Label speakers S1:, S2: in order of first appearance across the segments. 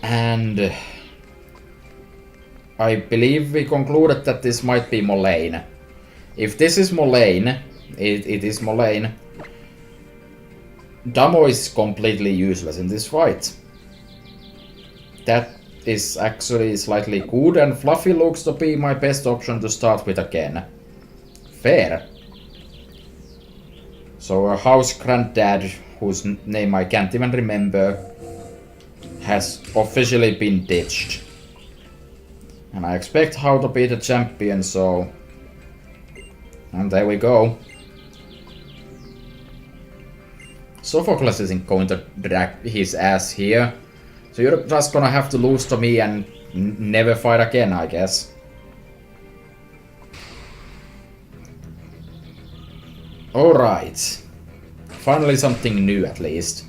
S1: And I believe we concluded that this might be Moraine. If this is Moraine, it is Moraine. Damo is completely useless in this fight. That is actually slightly good, and Fluffy looks to be my best option to start with again. Fair. So a house granddad, whose name I can't even remember, has officially been ditched. And I expect How to be the champion, so... And there we go. Sophocles isn't going to drag his ass here. So you're just gonna have to lose to me and never fight again, I guess. Alright. Finally something new, at least.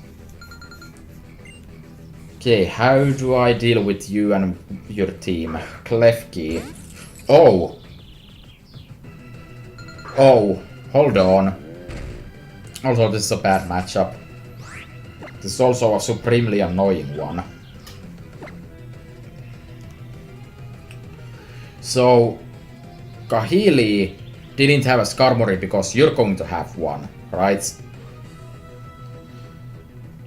S1: Okay, how do I deal with you and your team? Klefki. Oh! Oh, hold on. Also, this is a bad matchup. This is also a supremely annoying one. So, Kahili didn't have a Skarmory because you're going to have one, right?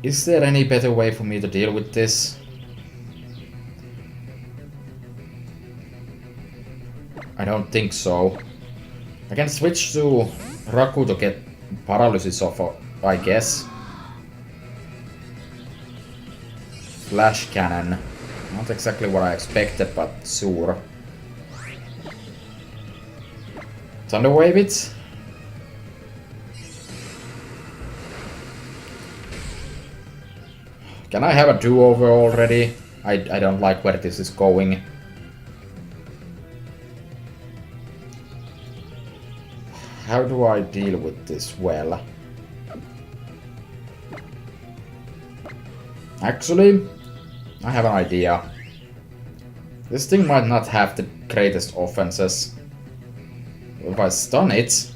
S1: Is there any better way for me to deal with this? I don't think so. I can switch to Raku to get paralysis off, I guess. Flash cannon. Not exactly what I expected, but sure. Thunder wave it. Can I have a do-over already? I don't like where this is going. How do I deal with this well? Actually, I have an idea. This thing might not have the greatest offenses. If I stun it...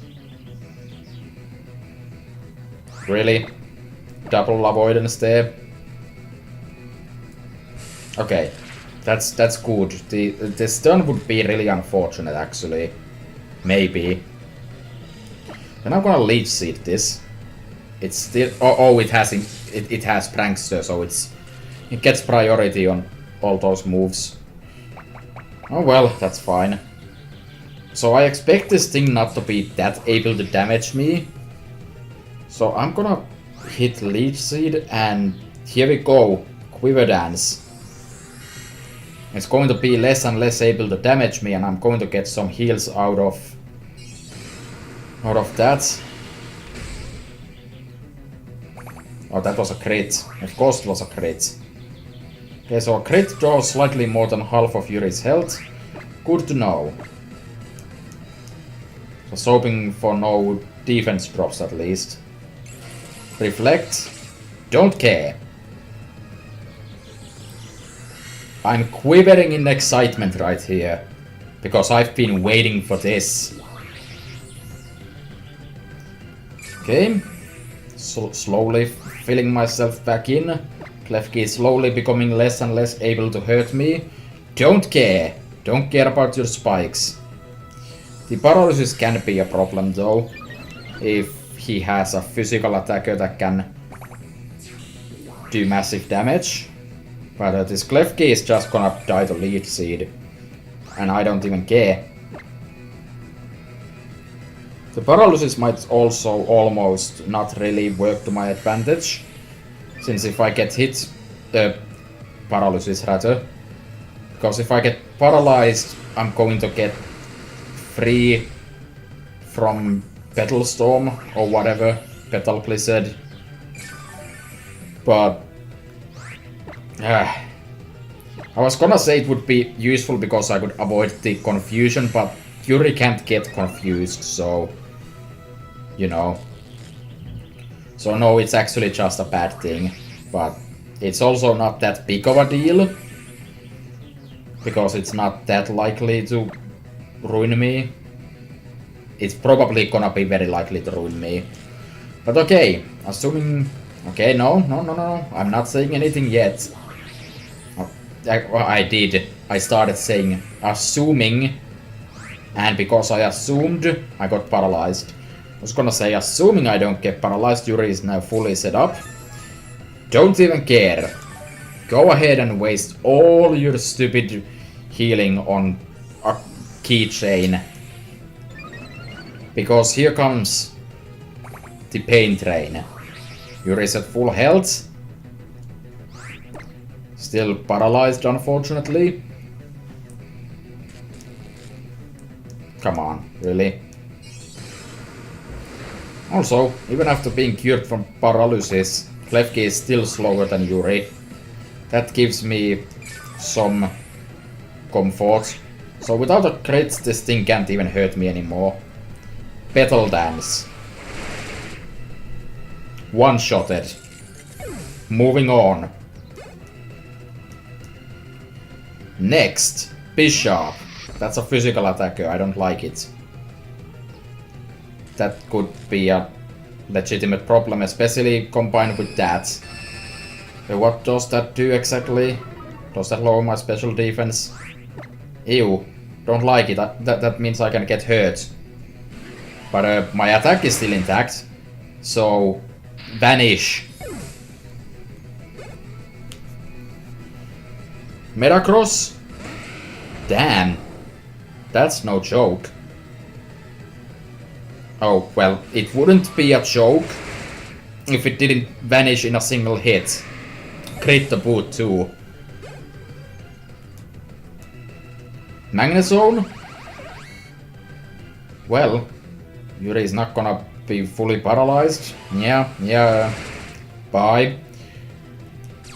S1: Really? Double avoidance there? Okay, that's good. The stun would be really unfortunate, actually. Maybe. Then I'm gonna leech seed this. It's still... Oh, it has Prankster, so it gets priority on all those moves. Oh well, that's fine. So I expect this thing not to be that able to damage me. So I'm gonna hit Leech Seed, and here we go. Quiver Dance. It's going to be less and less able to damage me, and I'm going to get some heals out of that. Oh, that was a crit. Of course it was a crit. Okay, so a crit draws slightly more than half of Yuri's health. Good to know. Just hoping for no defense drops at least. Reflect. Don't care. I'm quivering in excitement right here. Because I've been waiting for this. Okay. So slowly filling myself back in. Klefki is slowly becoming less and less able to hurt me. Don't care. Don't care about your spikes. The paralysis can be a problem though. If he has a physical attacker that can do massive damage. But this Klefki is just gonna die to Leech Seed. And I don't even care. The paralysis might also almost not really work to my advantage. Since if I get hit... paralysis rather. Because if I get paralyzed, I'm going to get free from Petal Storm or whatever. Petal Blizzard. But... I was gonna say it would be useful because I could avoid the confusion, but Yuri can't get confused, so... You know. So no, it's actually just a bad thing. But it's also not that big of a deal. Because it's not that likely to ruin me. It's probably gonna be very likely to ruin me. But okay, assuming... Okay, no. I'm not saying anything yet. I did. I started saying assuming, and because I assumed, I got paralyzed. I was gonna say, assuming I don't get paralyzed, Yuri is now fully set up. Don't even care. Go ahead and waste all your stupid healing on a keychain. Because here comes the pain train. Yuri is at full health. Still paralyzed, unfortunately. Come on, really? Also, even after being cured from paralysis, Klefki is still slower than Yuri. That gives me some comfort. So without a crit, this thing can't even hurt me anymore. Petal Dance. One-shotted. Moving on. Next, Bishop. That's a physical attacker, I don't like it. That could be a legitimate problem, especially combined with that. What does that do exactly? Does that lower my special defense? Ew, don't like it. That means I can get hurt. But my attack is still intact, so vanish. Metacross? Damn. That's no joke. Oh, well, it wouldn't be a joke if it didn't vanish in a single hit. Crit the boot too. Magnezone? Well, Yuri is not gonna be fully paralyzed. Yeah. Bye.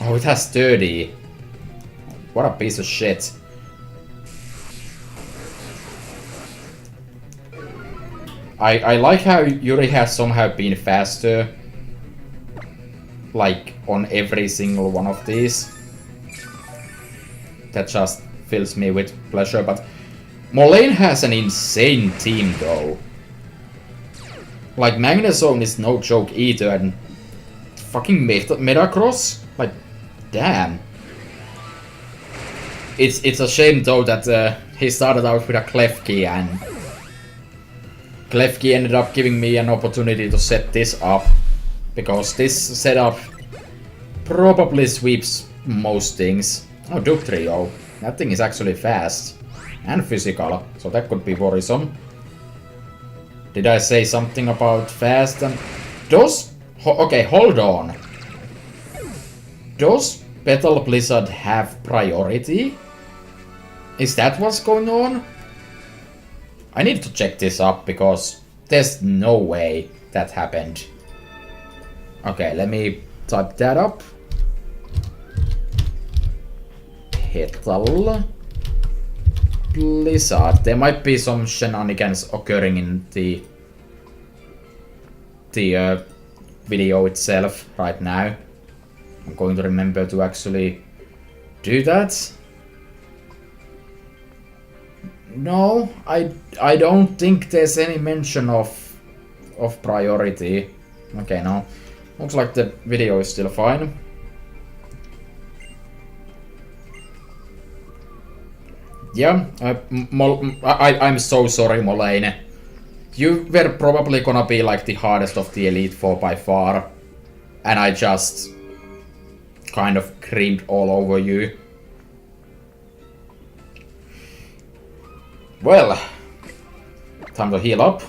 S1: Oh, it has 30. What a piece of shit. I like how Yuri has somehow been faster. Like, on every single one of these. That just fills me with pleasure, but Moraine has an insane team though. Like, Magnezone is no joke either, and fucking Metacross? Like, damn. It's a shame though that he started out with a Klefki, and Klefki ended up giving me an opportunity to set this up, because this setup probably sweeps most things. Oh, Dugtrio. That thing is actually fast and physical, so that could be worrisome. Did I say something about fast and... Okay, hold on. Does Petal Blizzard have priority? Is that what's going on? I need to check this up, because there's no way that happened. Okay, let me type that up. Petal Blizzard. There might be some shenanigans occurring in the video itself right now. I'm going to remember to actually do that. No, I don't think there's any mention of priority. Okay, no. Looks like the video is still fine. Yeah, I'm so sorry, Moraine. You were probably gonna be like the hardest of the Elite Four by far, and I just kind of creamed all over you. Well, time to heal up.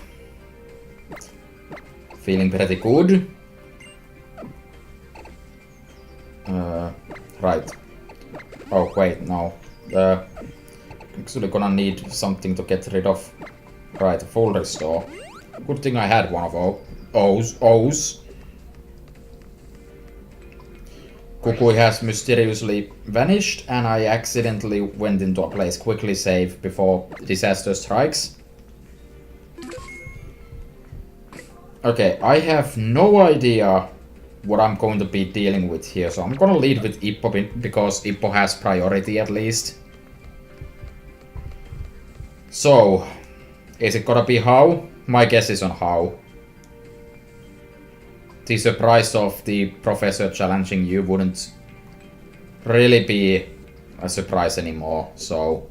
S1: Feeling pretty good. Right. Oh, wait, no. Actually gonna need something to get rid of. Right, full restore. Good thing I had one of O's. Kukui has mysteriously vanished, and I accidentally went into a place quickly save before disaster strikes. Okay, I have no idea what I'm going to be dealing with here, so I'm gonna lead with Ippo because Ippo has priority at least. So, is it gonna be How? My guess is on How. The surprise of the professor challenging you wouldn't really be a surprise anymore, so...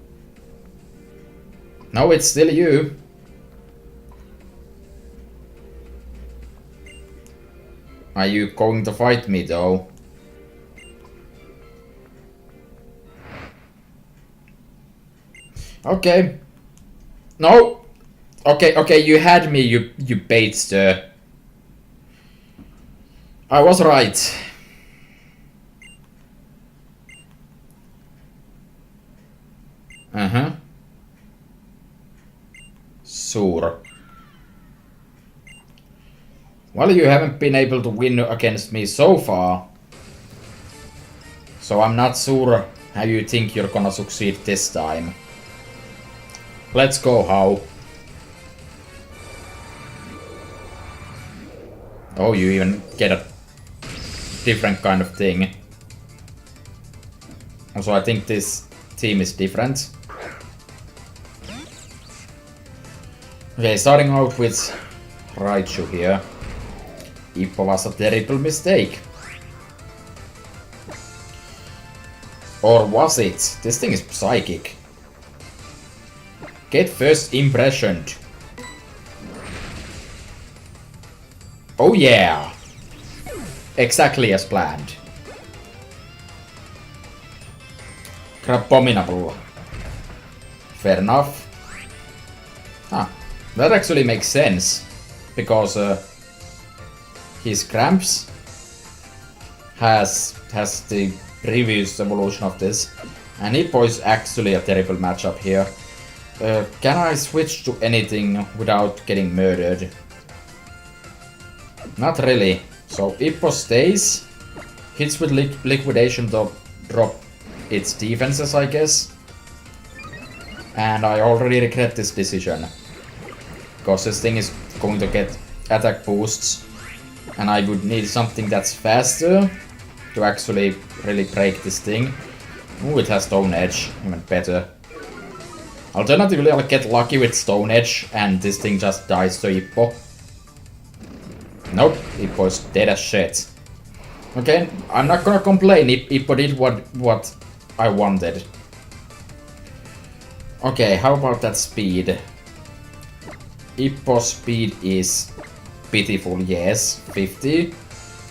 S1: No, it's still you. Are you going to fight me, though? Okay. No! Okay, you had me, you baitster. I was right. Uh-huh. Sure. Well, you haven't been able to win against me so far. So I'm not sure how you think you're gonna succeed this time. Let's go, How. Oh, you even get a different kind of thing. Also, I think this team is different. Okay, starting out with Raichu here. Ippo was a terrible mistake. Or was it? This thing is psychic. Get first impression. Oh yeah! Exactly as planned. Crabominable. Fair enough. Ah, that actually makes sense. Because his Cramps has the previous evolution of this. And Hippo is actually a terrible matchup here. Can I switch to anything without getting murdered? Not really. So Hippo stays. Hits with liquidation to drop its defenses, I guess. And I already regret this decision. Because this thing is going to get attack boosts. And I would need something that's faster to actually really break this thing. Ooh, it has Stone Edge. Even better. Alternatively, I'll get lucky with Stone Edge and this thing just dies to Hippo. Nope, Hippo is dead as shit. Okay, I'm not gonna complain. Hippo did what I wanted. Okay, how about that speed? Hippo's speed is pitiful, yes, 50.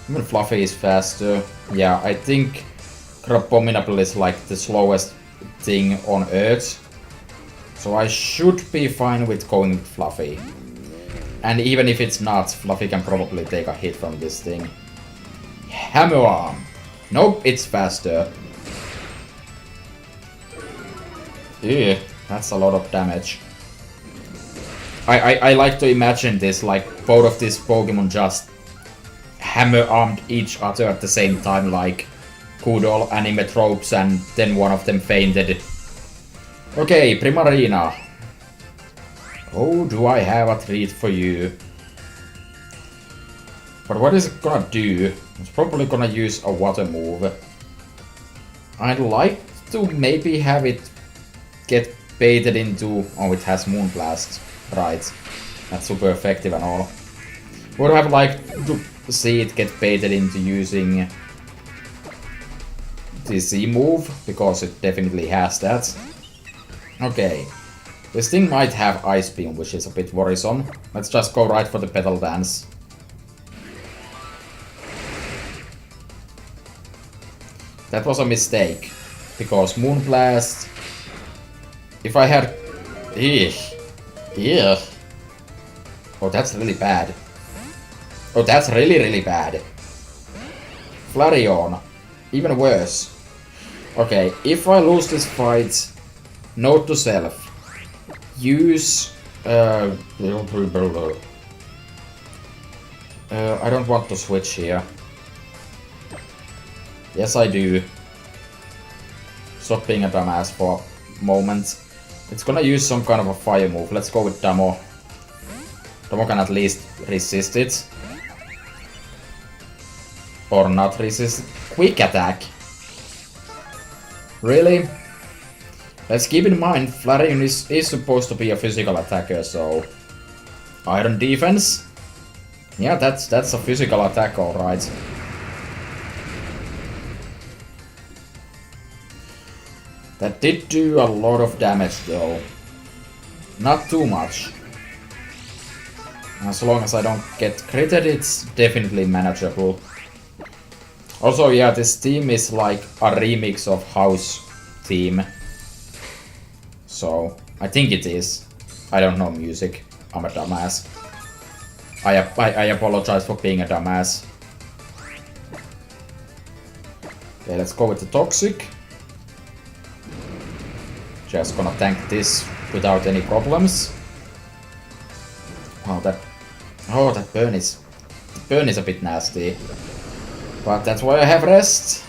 S1: Even Fluffy is faster. Yeah, I think Crabominable is like the slowest thing on Earth. So I should be fine with going with Fluffy. And even if it's not, Fluffy can probably take a hit from this thing. Hammer Arm! Nope, it's faster. Ew, that's a lot of damage. I like to imagine this, like both of these Pokemon just hammer-armed each other at the same time, like good old anime tropes, and then one of them fainted. Okay, Primarina. Oh, do I have a treat for you. But what is it gonna do? It's probably gonna use a water move. I'd like to maybe have it get baited into... Oh, it has Moonblast. Right. That's super effective and all. Would have liked to see it get baited into using the Z move, because it definitely has that. Okay. This thing might have Ice Beam, which is a bit worrisome. Let's just go right for the Petal Dance. That was a mistake. Because Moonblast... If I had... Eesh. Yeah. Oh, that's really bad. Oh, that's really bad. Flareon. Even worse. Okay, if I lose this fight, note to self. Use... I don't want to switch here. Yes, I do. Stop being a dumbass for a moment. It's gonna use some kind of a fire move. Let's go with Damo. Damo can at least resist it. Or not resist. Quick attack. Really? Let's keep in mind, Flareon is supposed to be a physical attacker, so... Iron defense? Yeah, that's a physical attack, alright. That did do a lot of damage though. Not too much. As long as I don't get critted, it's definitely manageable. Also, yeah, this theme is like a remix of House theme. So, I think it is. I don't know music. I'm a dumbass. I apologize for being a dumbass. Okay, let's go with the Toxic. Just gonna tank this without any problems. Oh, that burn is a bit nasty. But that's why I have rest.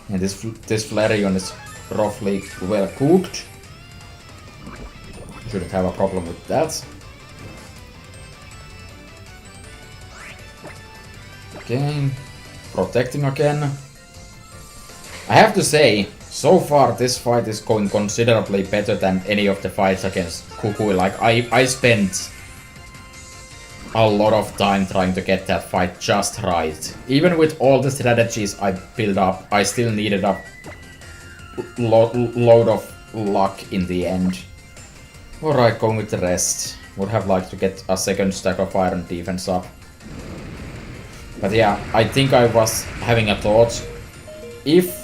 S1: And this Flareon is roughly well cooked. Shouldn't have a problem with that. Okay, protecting again. I have to say, so far this fight is going considerably better than any of the fights against Kukui. Like, I spent a lot of time trying to get that fight just right. Even with all the strategies I built up, I still needed a load of luck in the end. Alright, going with the rest. Would have liked to get a second stack of iron defense up. But yeah, I think I was having a thought. If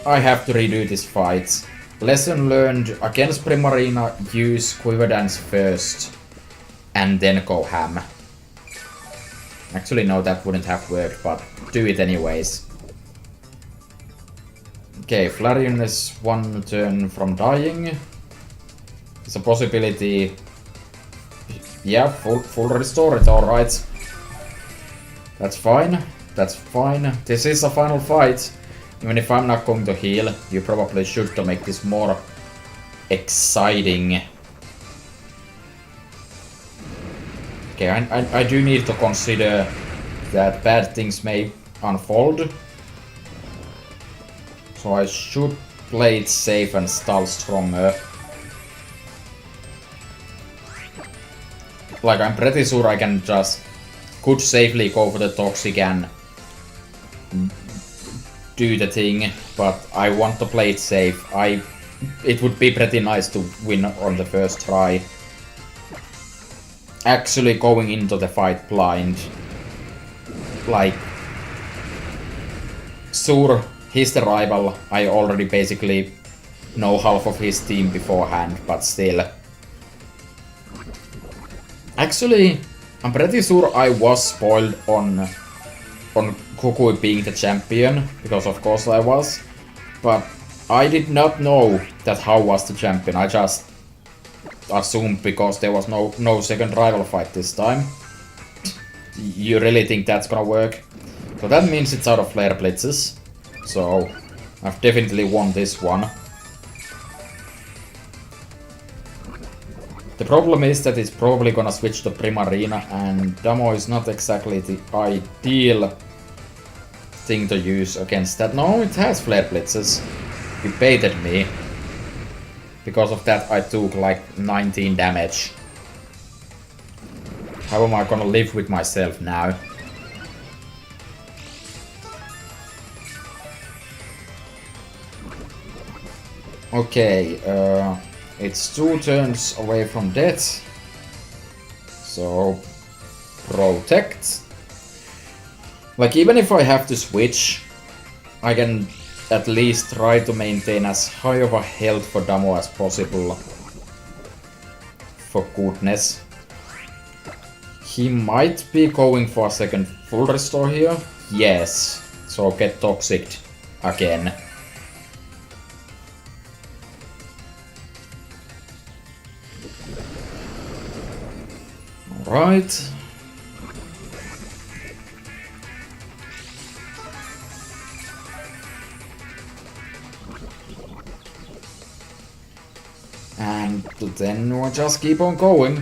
S1: I have to redo this fight, lesson learned, against Primarina, use Quiver Dance first and then go ham. Actually, no, that wouldn't have worked, but do it anyways. Okay, Flareon is one turn from dying. There's a possibility... Yeah, full restore, it's alright. That's fine, that's fine. This is a final fight. Even if I'm not going to heal, you probably should to make this more exciting. Okay, I do need to consider that bad things may unfold. So I should play it safe and stall stronger. Like, I'm pretty sure I can could safely go for the Toxic and do the thing, but I want to play it safe. It would be pretty nice to win on the first try. Actually going into the fight blind. Like, sure, he's the rival. I already basically know half of his team beforehand, but still. Actually, I'm pretty sure I was spoiled on Kukui being the champion, because of course I was. But I did not know that How was the champion. I just assumed because there was no second rival fight this time. You really think that's gonna work? So that means it's out of Flare Blitzes. So I've definitely won this one. The problem is that it's probably gonna switch to Primarina, and Damo is not exactly the ideal thing to use against that. No, it has Flare Blitzes. You baited me. Because of that I took like 19 damage. How am I gonna live with myself now? Okay, it's 2 turns away from death. So, protect. Like, even if I have to switch, I can at least try to maintain as high of a health for Damo as possible. For goodness. He might be going for a second full restore here. Yes. So get Toxic again. Alright. And then we'll just keep on going.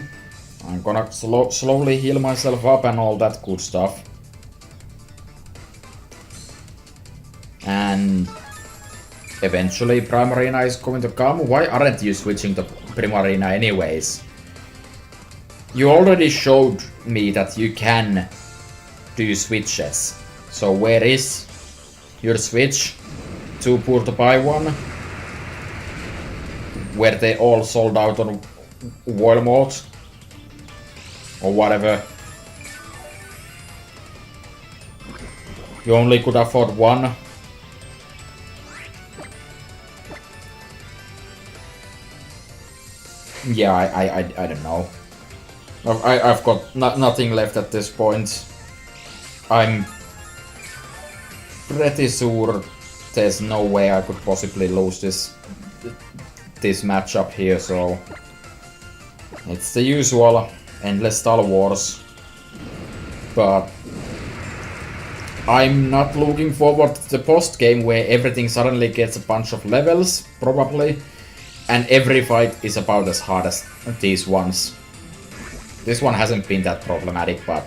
S1: I'm gonna slowly heal myself up and all that good stuff. And eventually Primarina is going to come. Why aren't you switching to Primarina anyways? You already showed me that you can do switches. So where is your switch? too poor to buy one. Where they all sold out on Walmart. Or whatever. You only could afford one. Yeah, I don't know. I've got nothing left at this point. I'm pretty sure there's no way I could possibly lose this matchup here, so it's the usual endless Star Wars. But I'm not looking forward to the post game where everything suddenly gets a bunch of levels, probably, and every fight is about as hard as these ones. This one hasn't been that problematic, but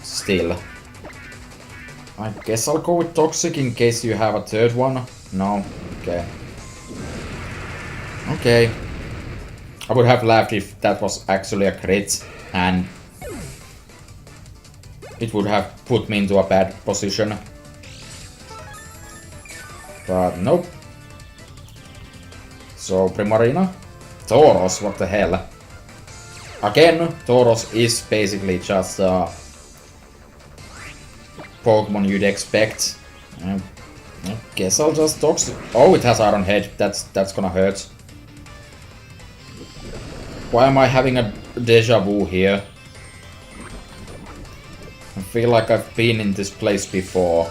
S1: still. I guess I'll go with Toxic in case you have a third one. No? Okay. Okay. I would have laughed if that was actually a crit, and it would have put me into a bad position. But nope. So, Primarina. Tauros, what the hell? Again, Tauros is basically just a Pokemon you'd expect. I guess I'll just Toxic. Oh, it has Iron Head. That's gonna hurt. Why am I having a deja vu here? I feel like I've been in this place before.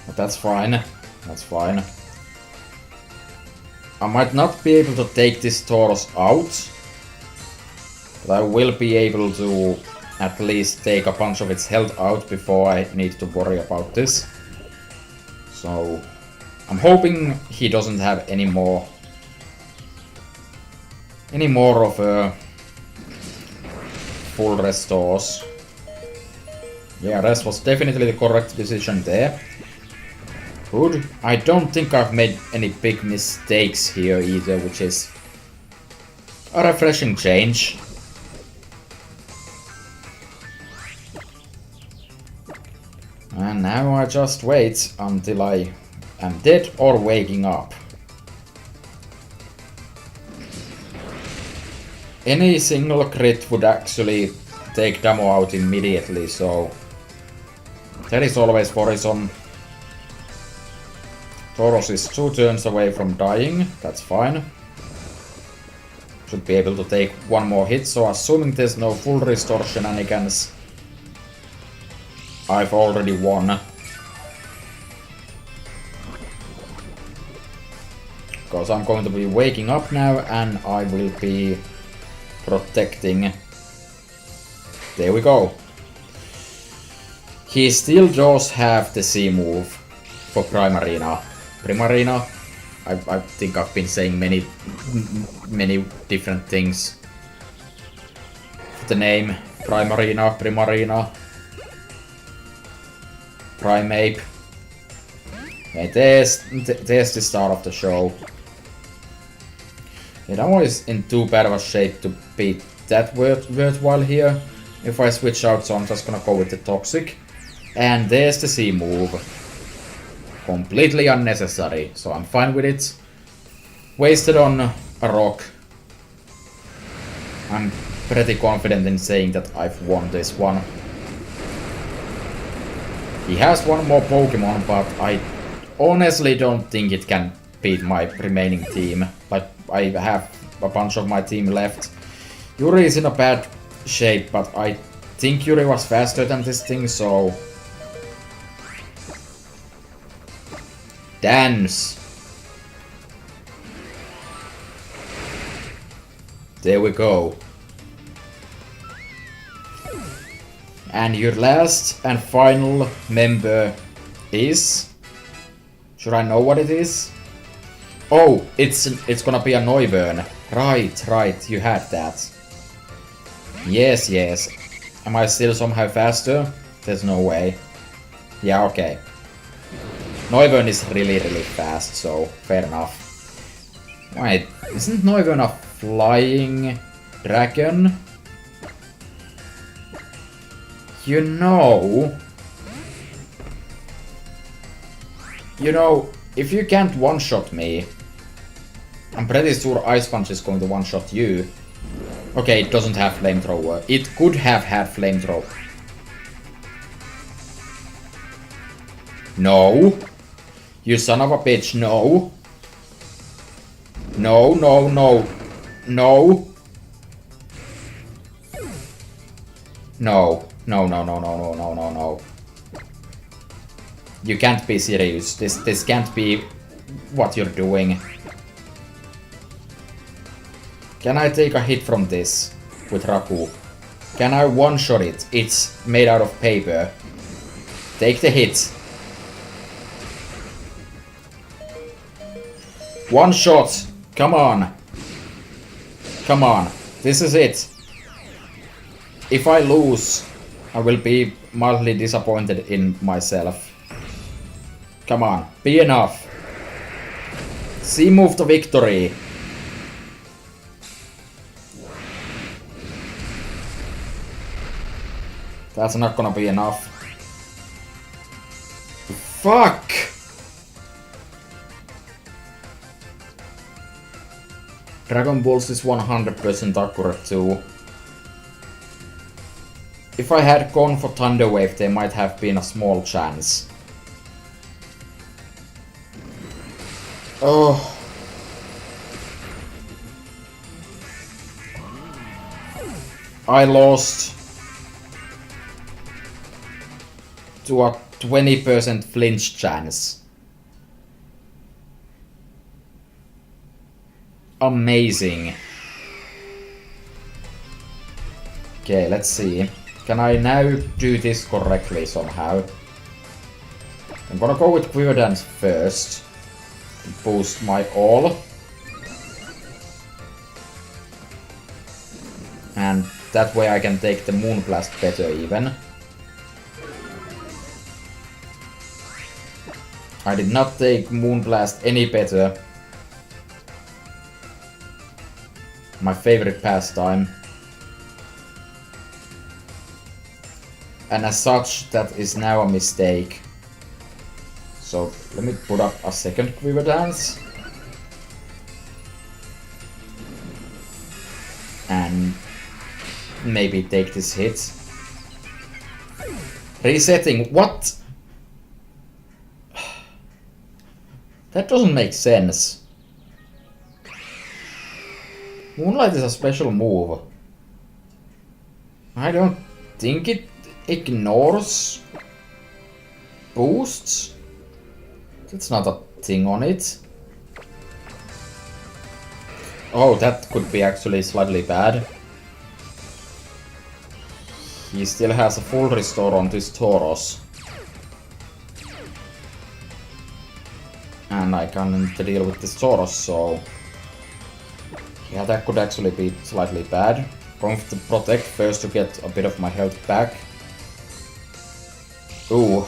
S1: But that's fine. That's fine. I might not be able to take this Tauros out. But I will be able to at least take a bunch of its health out before I need to worry about this. So I'm hoping he doesn't have any more of a full restores. Yeah, rest was definitely the correct decision there. Good. I don't think I've made any big mistakes here either, which is a refreshing change. And now I just wait until I am dead or waking up. Any single crit would actually take Damo out immediately, so there is always Horizon. Tauros is 2 turns away from dying, that's fine. Should be able to take one more hit, so assuming there's no full restore shenanigans, I've already won. Because I'm going to be waking up now and I will be protecting. There we go. He still does have the C move for Primarina. Primarina, I think I've been saying many different things. The name Primarina, Primeape. Okay, there's the start of the show. Damo is in too bad of a shape to be that worthwhile here. If I switch out, so I'm just gonna go with the Toxic. And there's the C move. Completely unnecessary, so I'm fine with it. Wasted on a rock. I'm pretty confident in saying that I've won this one. He has one more Pokemon, but I honestly don't think it can beat my remaining team. Like, I have a bunch of my team left. Yuri is in a bad shape, but I think Yuri was faster than this thing, so... Dance! There we go. And your last and final member is... Should I know what it is? Oh, it's gonna be a Noivern. Right, you had that. Yes. Am I still somehow faster? There's no way. Yeah, okay. Noivern is really fast, so fair enough. Wait, isn't Noivern a flying dragon? You know, if you can't one-shot me, I'm pretty sure Ice Punch is going to one-shot you. Okay, it doesn't have Flamethrower. It could have had Flamethrower. No. You son of a bitch, no. No, no, no. No. No. No, no, no, no, no, no, no, no. You can't be serious. This can't be what you're doing. Can I take a hit from this with Raku? Can I one-shot it? It's made out of paper. Take the hit. One shot. Come on. Come on. This is it. If I lose, I will be mildly disappointed in myself. Come on. Be enough. See move to victory. That's not gonna be enough. Fuck! Dragon Balls is 100% accurate too. If I had gone for Thunder Wave, there might have been a small chance. Oh. I lost to a 20% flinch chance. Amazing. Okay, let's see. Can I now do this correctly somehow? I'm gonna go with Quiver Dance first. Boost my all. And that way I can take the Moonblast better even. I did not take Moonblast any better. My favorite pastime. And as such, that is now a mistake. So let me put up a second Quiver Dance. And maybe take this hit. Resetting, what? That doesn't make sense. Moonlight is a special move. I don't think it ignores boosts. That's not a thing on it. Oh, that could be actually slightly bad. He still has a full restore on this Tauros. And I can't deal with this Tauros, so... yeah, that could actually be slightly bad. Going to protect first to get a bit of my health back. Ooh.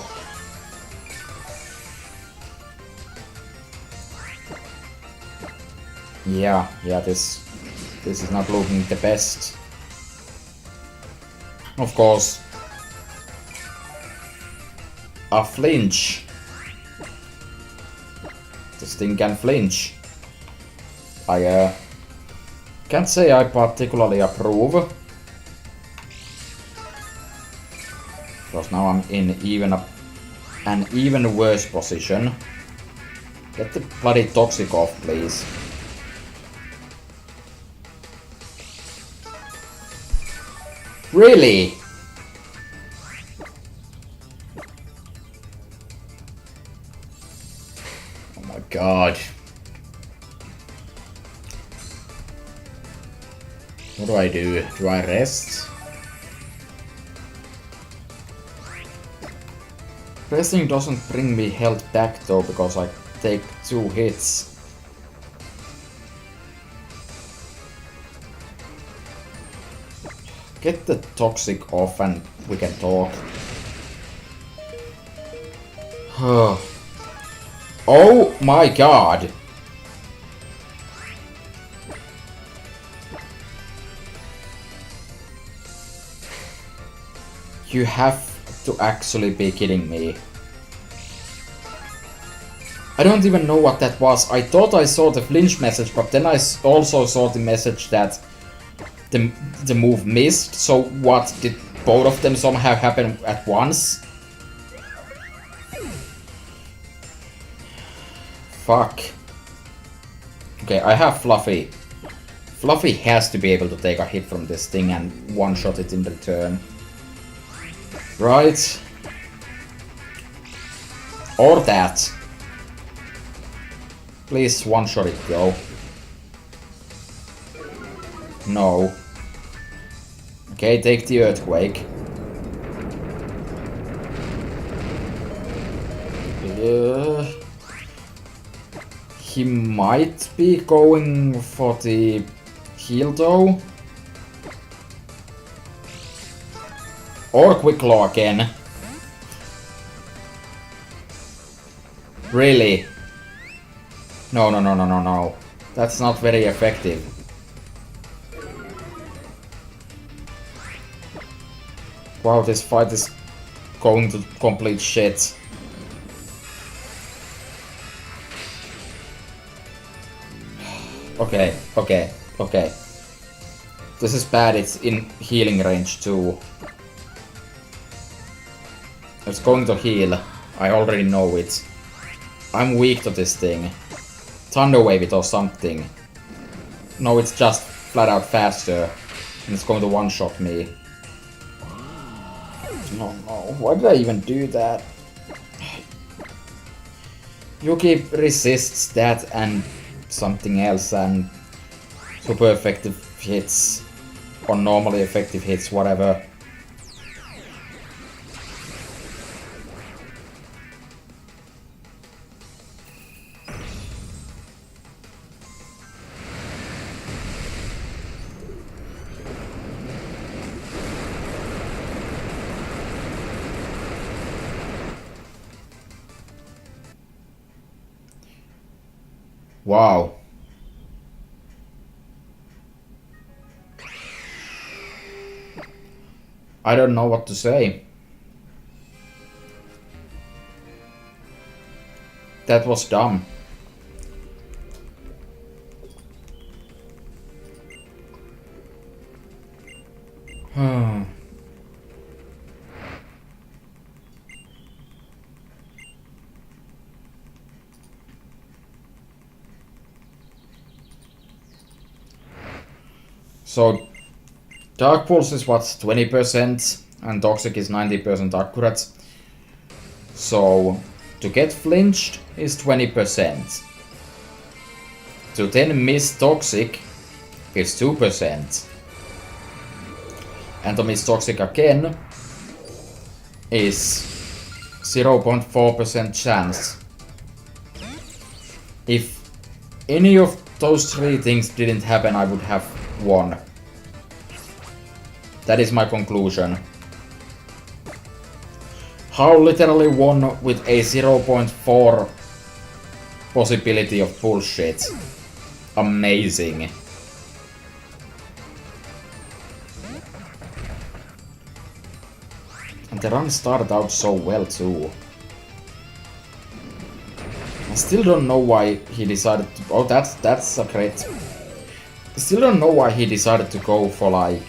S1: Yeah, this is not looking the best. Of course. A flinch. This thing can flinch. I can't say I particularly approve. Because now I'm in an even worse position. Get the bloody Toxic off, please. Really? Oh my god. What do I do? Do I rest? Resting doesn't bring me health back though, because I take 2 hits. Get the Toxic off and we can talk. Oh my god! You have to actually be kidding me. I don't even know what that was. I thought I saw the flinch message, but then I also saw the message that the move missed. So what, did both of them somehow happen at once? Fuck. Okay, I have Fluffy. Fluffy has to be able to take a hit from this thing and one-shot it in return. Right. Or that. Please one-shot it though. No. Okay, take the earthquake. He might be going for the heal though. Or quick claw again. Really? No, no, no, no, no, no. That's not very effective. Wow, this fight is going to complete shit. Okay, okay, okay. This is bad, it's in healing range too. It's going to heal. I already know it. I'm weak to this thing. Thunder Wave it or something. No, it's just flat out faster. And it's going to one-shot me. No, no. Why did I even do that? Yuki resists that and something else and super effective hits. Or normally effective hits, whatever. Wow. I don't know what to say. That was dumb. So, Dark Pulse is what, 20% and Toxic is 90% accurate. So, to get flinched is 20%. To then miss Toxic is 2%. And to miss Toxic again is 0.4% chance. If any of those three things didn't happen, I would have won. That is my conclusion. How literally won with a 0.4 possibility of bullshit. Amazing. And the run started out so well too. I still don't know why he decided to... Oh, that's a great... I still don't know why he decided to go for like...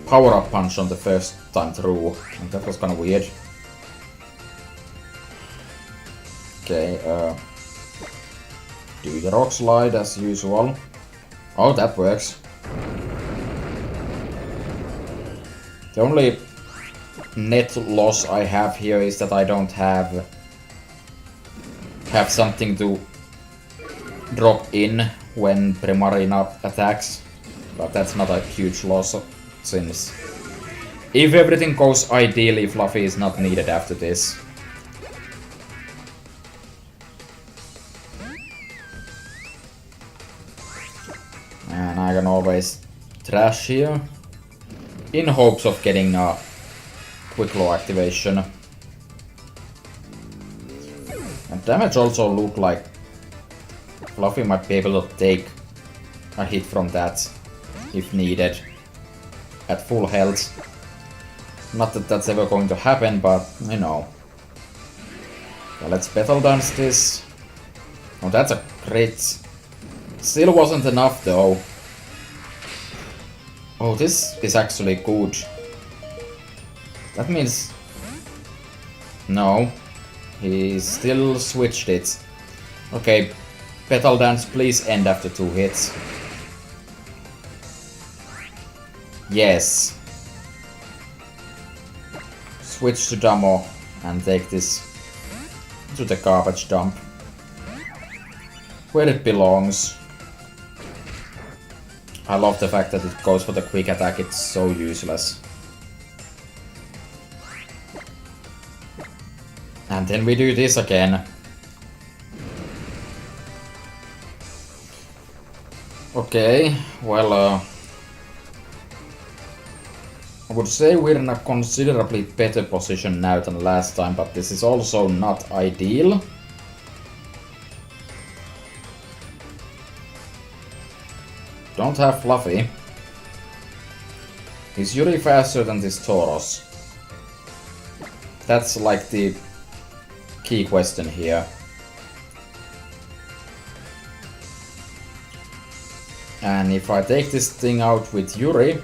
S1: power-up punch on the first time through. And that was kinda weird. Okay, do the rock slide as usual. Oh, that works. The only net loss I have here is that I don't have something to drop in when Primarina attacks. But that's not a huge loss since if everything goes ideally, Fluffy is not needed after this. And I can always trash here in hopes of getting a quick claw activation. And damage also looked like Fluffy might be able to take a hit from that if needed. at full health. Not that that's ever going to happen, but you know. So let's Petal Dance this. Oh, that's a crit. Still wasn't enough though. Oh, this is actually good. That means... No. He still switched it. Okay, Petal Dance, please end after 2 hits. Yes. Switch to Damo and take this to the garbage dump. Where it belongs. I love the fact that it goes for the quick attack, it's so useless. And then we do this again. Okay, well, I would say we're in a considerably better position now than last time, but this is also not ideal. Don't have Fluffy. Is Yuri faster than this Tauros? That's like the key question here. And if I take this thing out with Yuri,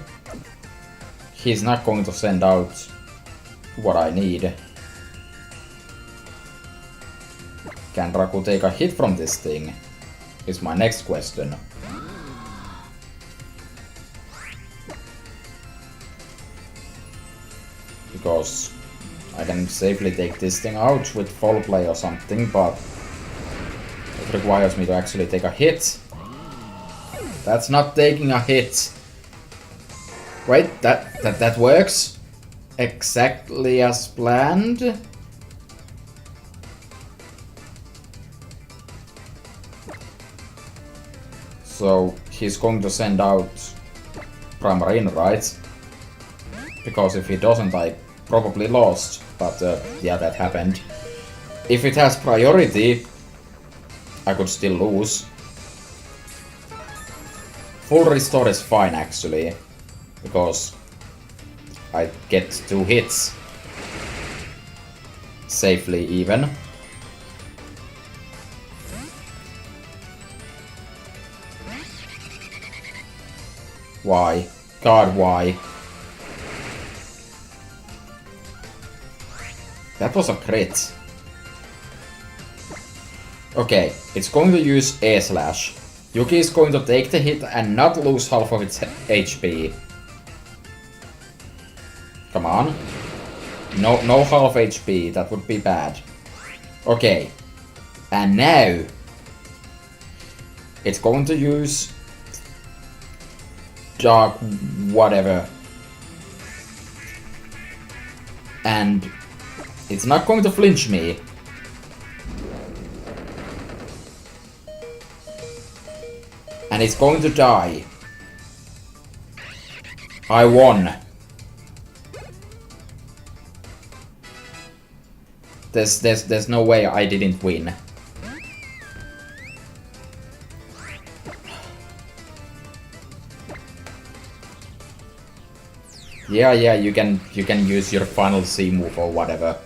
S1: he's not going to send out what I need. Can Raku take a hit from this thing? Is my next question. Because I can safely take this thing out with Foul Play or something, but it requires me to actually take a hit. That's not taking a hit. Wait, that works exactly as planned. So he's going to send out Primarine, right? Because if he doesn't, I probably lost. But yeah, that happened. If it has priority, I could still lose. Full restore is fine actually, because I get 2 hits. Safely even. Why? God, why? That was a crit. Okay, it's going to use A-Slash. Yuki is going to take the hit and not lose half of its HP. Come on. No half HP, that would be bad. Okay. And now it's going to use Dark whatever. And it's not going to flinch me. And it's going to die. I won. There's no way I didn't win. Yeah, you can use your final C move or whatever.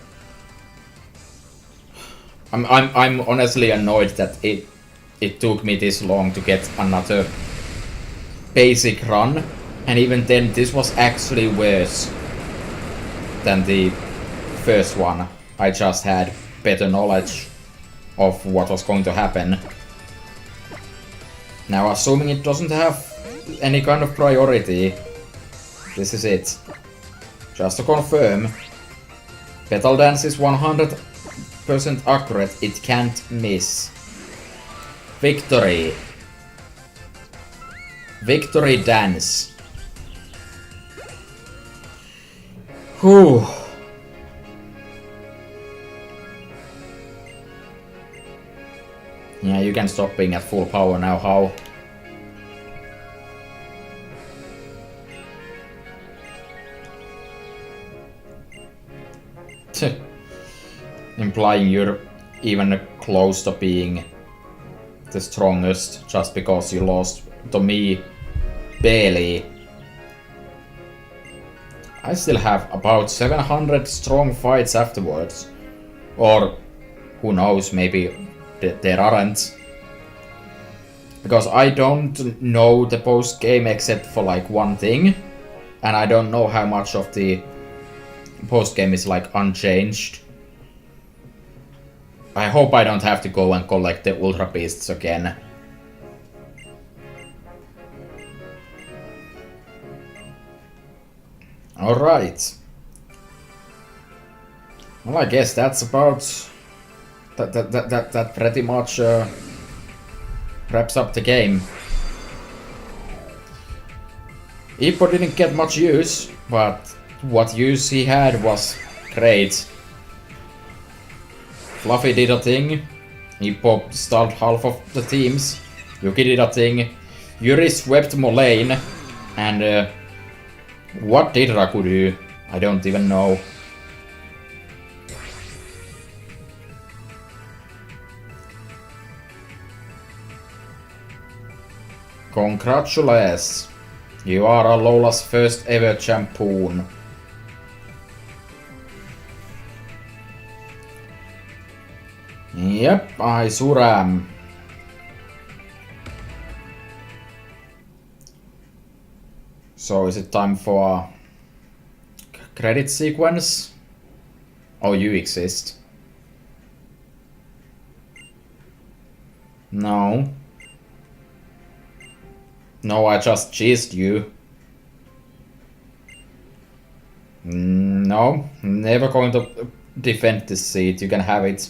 S1: I'm honestly annoyed that it took me this long to get another basic run, and even then this was actually worse than the first one. I just had better knowledge of what was going to happen. Now, assuming it doesn't have any kind of priority, this is it. Just to confirm, Petal Dance is 100% accurate, it can't miss. Victory. Victory dance. Whew. Yeah, you can stop being at full power now, how? Implying you're even close to being the strongest just because you lost to me barely. I still have about 700 strong fights afterwards. Or, who knows, maybe there aren't. Because I don't know the post-game except for like one thing. And I don't know how much of the post-game is like unchanged. I hope I don't have to go and collect the Ultra Beasts again. Alright. Well, I guess that's about... That pretty much wraps up the game. Ippo didn't get much use, but what use he had was great. Fluffy did a thing. Ippo stunned half of the teams. Yuki did a thing. Yuri swept Moraine. And what did Raku do? I don't even know. Congratulations. You are Alola's first ever champion. Yep, I sure am. So is it time for credit sequence? Oh, you exist. No. No, I just cheesed you. No, never going to defend this seat. You can have it.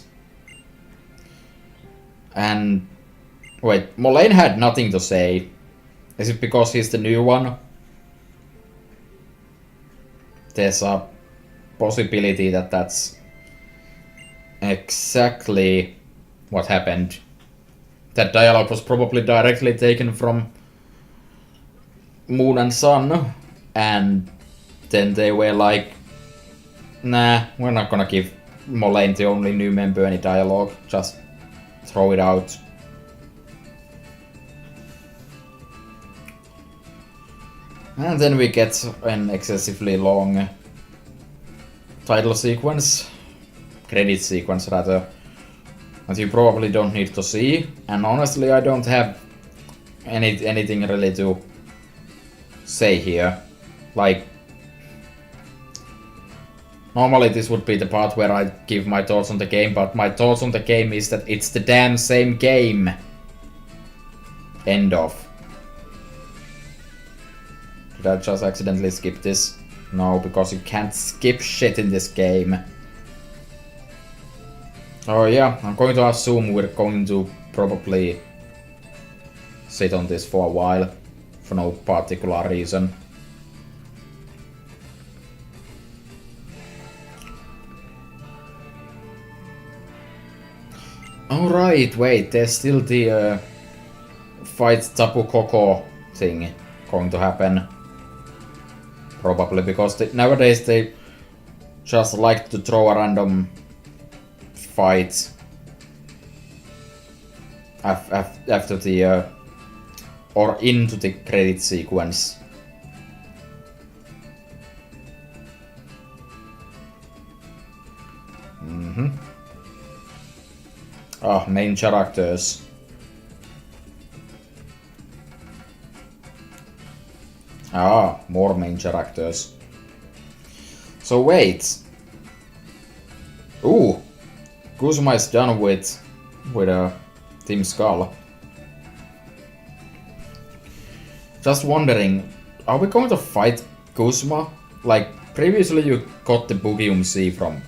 S1: And wait, Moraine had nothing to say. Is it because he's the new one? There's a possibility that that's exactly what happened. That dialogue was probably directly taken from Moon and Sun, and then they were like, nah, we're not gonna give Moraine, the only new member, any dialogue, just throw it out. And then we get an excessively long title sequence, credit sequence rather, that you probably don't need to see, and honestly I don't have anything really to say here. Like, normally this would be the part where I give my thoughts on the game, but my thoughts on the game is that it's the damn same game. End of. Did I just accidentally skip this? No, because you can't skip shit in this game. Oh yeah, I'm going to assume we're going to probably sit on this for a while. For no particular reason. Alright, wait, there's still the fight Tapu Koko thing going to happen. Probably because nowadays they just like to throw a random fight after the or into the credit sequence. Ah, main characters. Ah, more main characters. So wait. Ooh, Kusuma is done with Team Skull. Just wondering, are we going to fight Kusuma? Like, previously you got the Boogium C from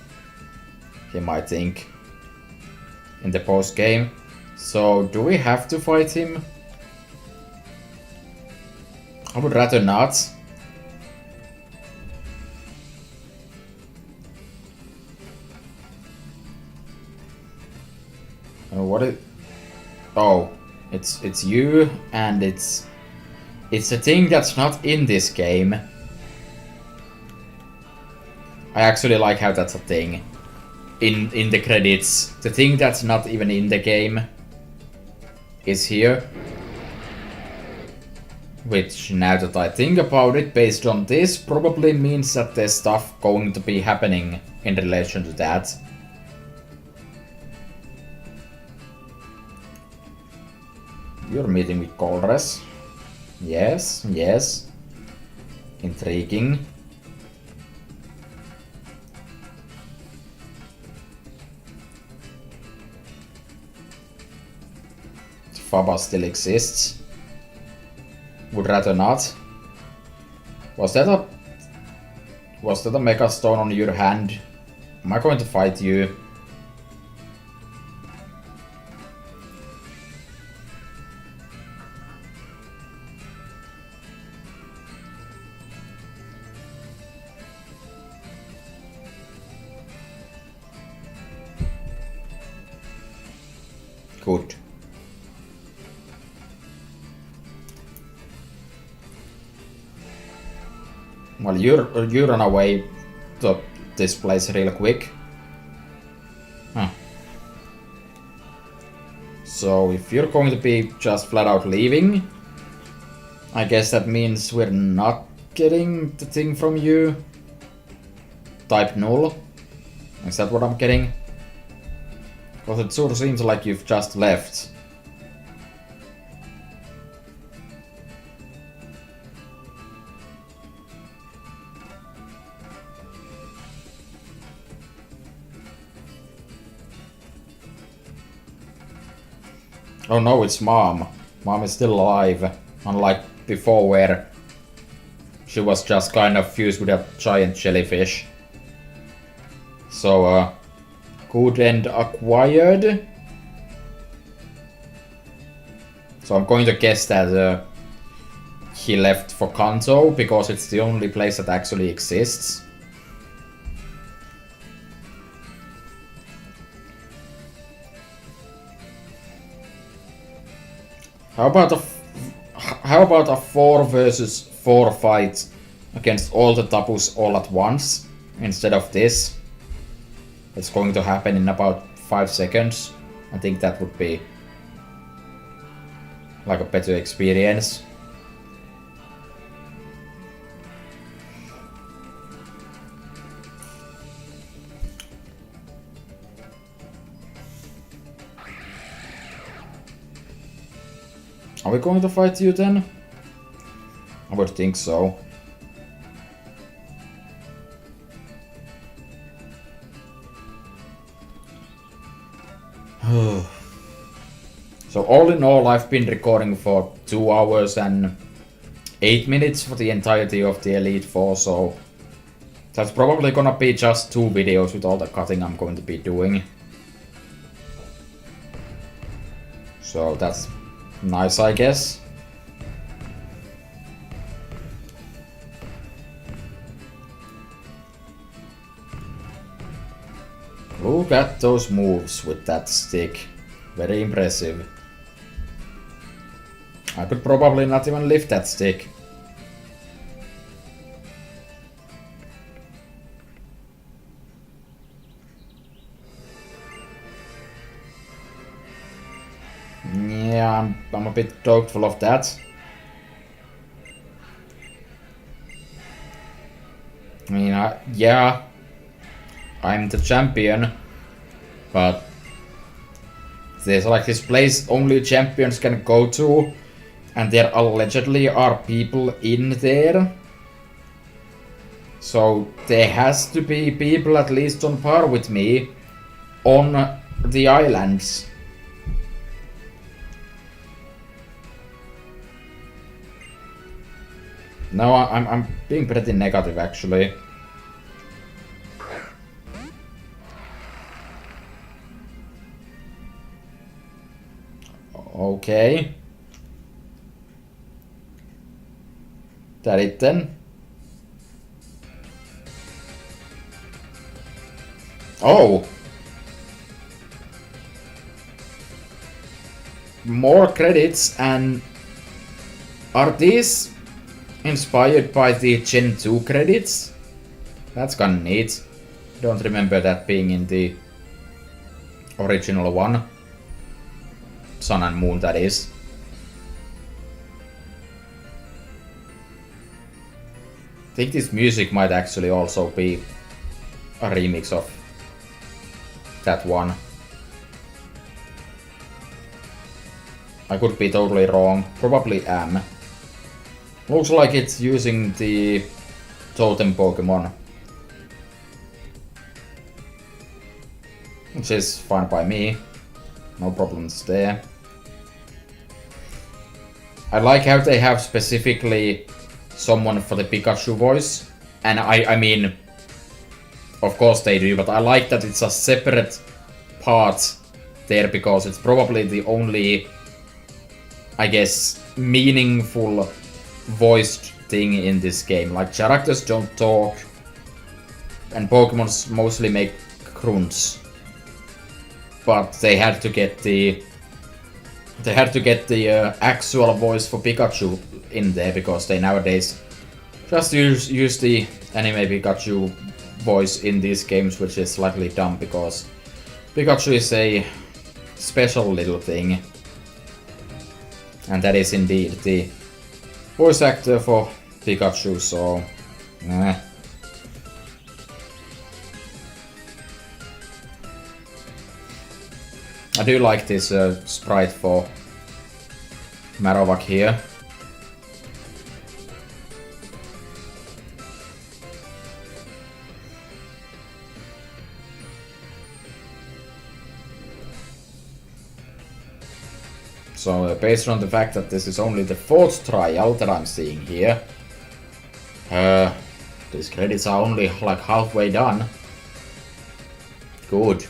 S1: him, I think, in the post-game. So, do we have to fight him? I would rather not. What it? Oh, it's you, and it's a thing that's not in this game. I actually like how that's a thing. In the credits, the thing that's not even in the game is here. Which, now that I think about it, based on this, probably means that there's stuff going to be happening in relation to that. You're meeting with Colres. Yes, yes. Intriguing. Faba still exists. Would rather not. Was that a Mega Stone on your hand? Am I going to fight you? Good. Well, you run away to this place real quick. Huh. So if you're going to be just flat out leaving, I guess that means we're not getting the thing from you. Type null. Is that what I'm getting? Because it sort of seems like you've just left. Oh no, it's Mom. Mom is still alive. Unlike before where she was just kind of fused with a giant jellyfish. So, good end acquired. So I'm going to guess that he left for Kanto because it's the only place that actually exists. How about a 4 versus 4 fight against all the tabus all at once instead of this? It's going to happen in about 5 seconds. I think that would be like a better experience. Are we going to fight you then? I would think so. So all in all, I've been recording for 2 hours and 8 minutes for the entirety of the Elite Four, so that's probably gonna be just 2 videos with all the cutting I'm going to be doing. So that's nice, I guess. Look at those moves with that stick. Very impressive. I could probably not even lift that stick. Yeah, I'm a bit doubtful of that. I mean, yeah, I'm the champion, but there's like this place only champions can go to, and there allegedly are people in there. So there has to be people at least on par with me on the islands. No, I'm being pretty negative actually. Okay. That it then. Oh! More credits, and are these inspired by the Gen 2 credits? That's kinda neat. Don't remember that being in the original one. Sun and Moon, that is. I think this music might actually also be a remix of that one. I could be totally wrong. Probably am. Looks like it's using the totem Pokémon. Which is fine by me. No problems there. I like how they have specifically someone for the Pikachu voice. And I mean, of course they do, but I like that it's a separate part there because it's probably the only, I guess, meaningful voiced thing in this game. Like, characters don't talk, and Pokemons mostly make grunts. But they had to get the actual voice for Pikachu in there because they nowadays just use the anime Pikachu voice in these games, which is slightly dumb because Pikachu is a special little thing. And that is indeed the voice actor for Pikachu, so I do like this sprite for Marowak here. So based on the fact that this is only the 4th trial that I'm seeing here, these credits are only like halfway done. Good.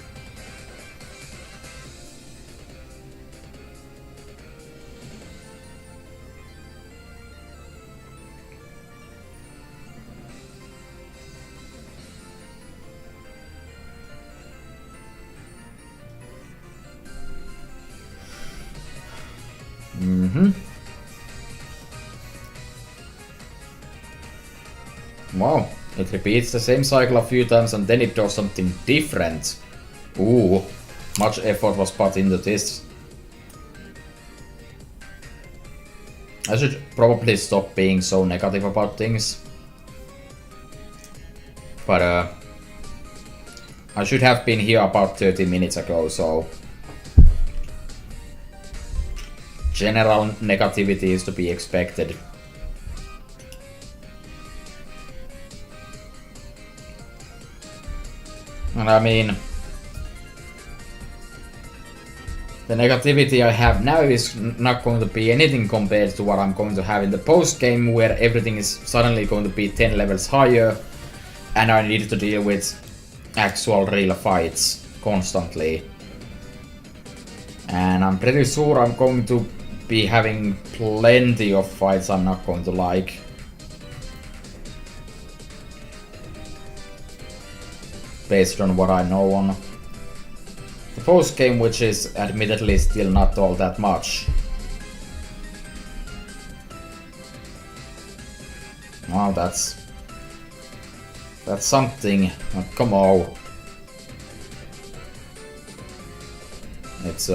S1: Wow, it repeats the same cycle a few times and then it does something different. Ooh, much effort was put into this. I should probably stop being so negative about things. But I should have been here about 30 minutes ago, so general negativity is to be expected. And I mean, the negativity I have now is not going to be anything compared to what I'm going to have in the post game, where everything is suddenly going to be 10 levels higher and I need to deal with actual real fights constantly. And I'm pretty sure I'm going to be having plenty of fights I'm not going to like. Based on what I know on the post game, which is admittedly still not all that much. Wow, that's something. Come on. It's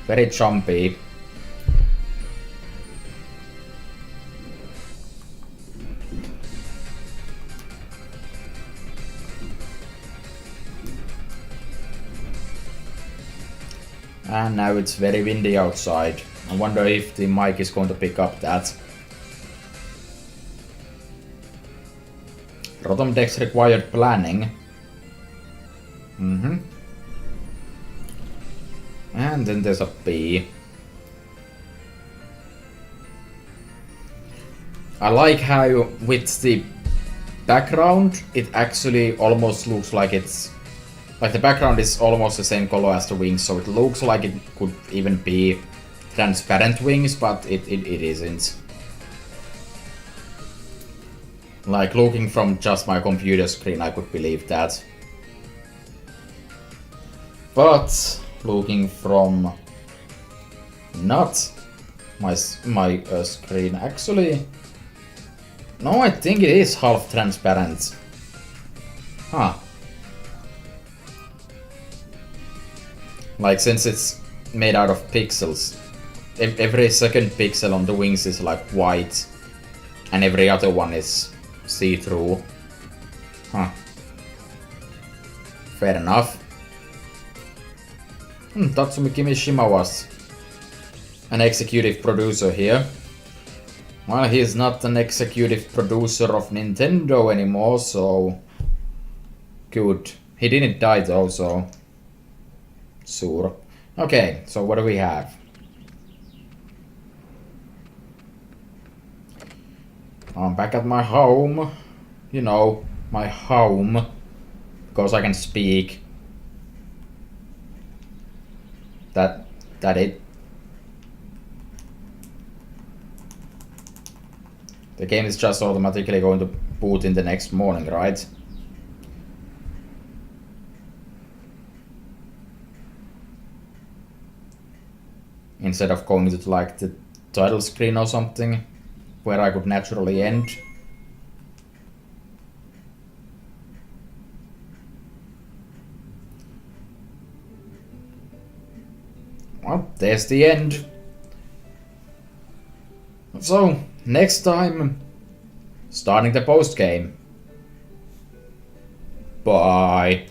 S1: very jumpy. And now it's very windy outside. I wonder if the mic is going to pick up that. Rotom decks required planning. And then there's a bee. I like how with the background it actually almost looks like it's like the background is almost the same color as the wings, so it looks like it could even be transparent wings, but it isn't. Like, looking from just my computer screen, I could believe that. But looking from not my screen, actually, no, I think it is half transparent. Huh. Like, since it's made out of pixels, every second pixel on the wings is like white, And every other one is see-through. Huh. Fair enough. Tatsumi Kimishima was an executive producer here. Well, he's not an executive producer of Nintendo anymore, so... Good. He didn't die though, so... Sure. Okay, so what do we have? I'm back at my home. You know, my home. Because I can speak. That it. The game is just automatically going to boot in the next morning, right? Instead of going to like the title screen or something, where I could naturally end. Well, there's the end. So, next time, starting the post game. Bye.